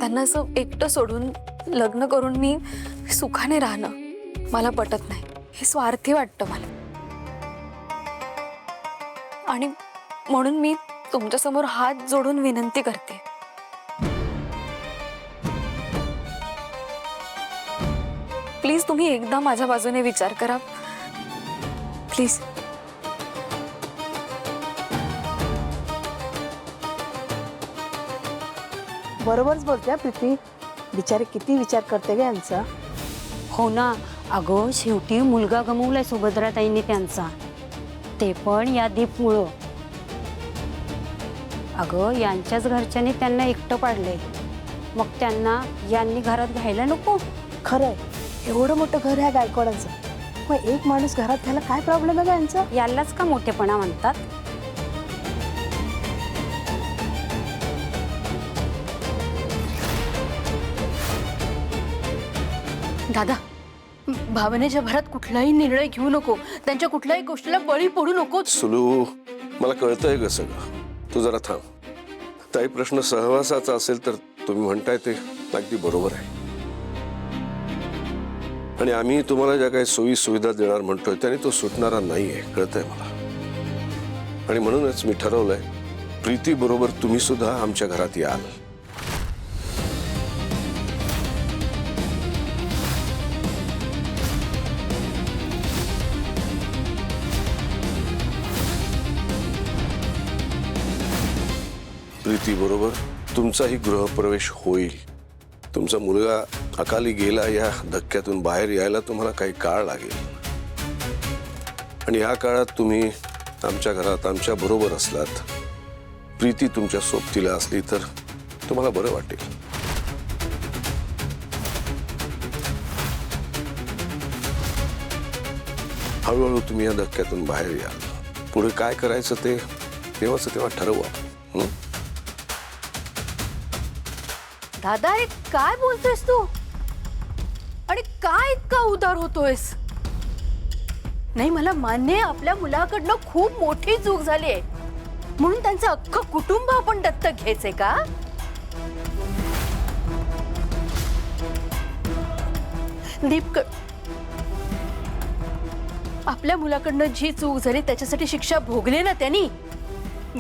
त्यांना असं एकटं सोडून लग्न करून मी सुखाने राहणं मला पटत नाही। हे स्वार्थी वाटतं मला आणि म्हणून मी तुमच्या समोर हात जोडून विनंती करते, प्लीज तुम्ही एकदा माझ्या बाजूने विचार करा प्लीज। बरोबरच बोलते प्रीती, बिचारे किती विचार करते ग यांचा। हो ना अगं, शेवटी मुलगा गमवलाय सुभद्राताईंनी त्यांचा, ते पण या दीपमुळं। अगं यांच्याच घरच्यांनी त्यांना एकटं पाडलंय, मग त्यांना यांनी घरात घ्यायला नको? खरंय, एवढं मोठं घर आहे गायकवाडांचं, मग एक माणूस घरात घ्यायला काय प्रॉब्लेम आहे यांचा? यालाच का मोठेपणा म्हणतात? दादा, भावनेच्या भरात कुठलाही निर्णय घेऊ नको, त्यांच्या कुठल्याही गोष्टीला बळी पडू नको। सुलू, मला कळतंय ग सगळं, तू जरा थांब। ताई, प्रश्न सहवासाचा असेल तर तुम्ही म्हणताय ते अगदी बरोबर आहे, आणि आम्ही तुम्हाला ज्या काही सोयी सुविधा देणार म्हणतोय त्याने तो सुटणारा नाहीये, कळतंय मला। आणि म्हणूनच मी ठरवलंय, प्रीती बरोबर तुम्ही सुद्धा आमच्या घरात याल। प्रीती बरोबर तुमचाही गृहप्रवेश होईल। तुमचा मुलगा अकाली गेला या धक्क्यातून बाहेर यायला तुम्हाला काही काळ लागेल, आणि या काळात तुम्ही आमच्या घरात आमच्या बरोबर असलात, प्रीती तुमच्या सोबतीला असली तर तुम्हाला बरं वाटेल। हळूहळू तुम्ही या धक्क्यातून बाहेर याल। पुढे काय करायचं ते तेव्हा ठरवू आपण। दादा, हे काय बोलतोयस तू? आणि काय इतका उदार होतोयस? नाही, मला मान्य आहे आपल्या मुलाकडनं खूप मोठी चूक झाली आहे, म्हणून त्यांचं अख्खं कुटुंब आपण दत्तक घ्यायचंय का? दीप, आपल्या मुलाकडनं जी चूक झाली त्याच्यासाठी शिक्षा भोगली ना त्यांनी,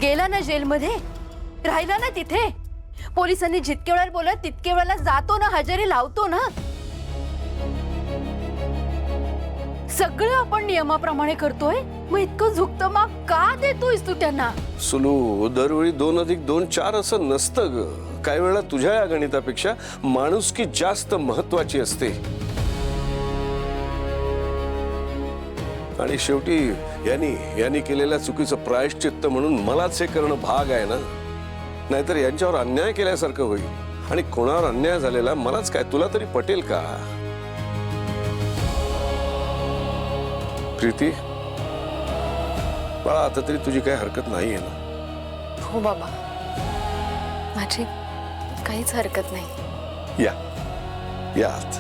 गेला ना जेलमध्ये, राहिला ना तिथे, पोलिसांनी जितके वेळा बोलत तितके वेळेला जातो ना, हजेरी लावतो ना, सगळं आपण नियमाप्रमाणे करतोय, मग इतकं झुकतं माग का देतोयस तू त्यांना? सुलू, दरवेळी 2 अधिक 2 4 असं नसतं ग। काही वेळा तुझ्या या गणितापेक्षा माणुसकी जास्त महत्वाची असते, आणि शेवटी यांनी केलेल्या चुकीचं प्रायश्चित्त म्हणून मलाच हे करणं भाग आहे ना, नाहीतर यांच्यावर अन्याय केल्यासारखं होईल, आणि कोणावर अन्याय झालेला मलाच काय, तुला तरी पटेल का? प्रीती बाळा, आता तरी तुझी काही हरकत नाहीये ना? हो बाबा, माझी काहीच हरकत नाही। या आत।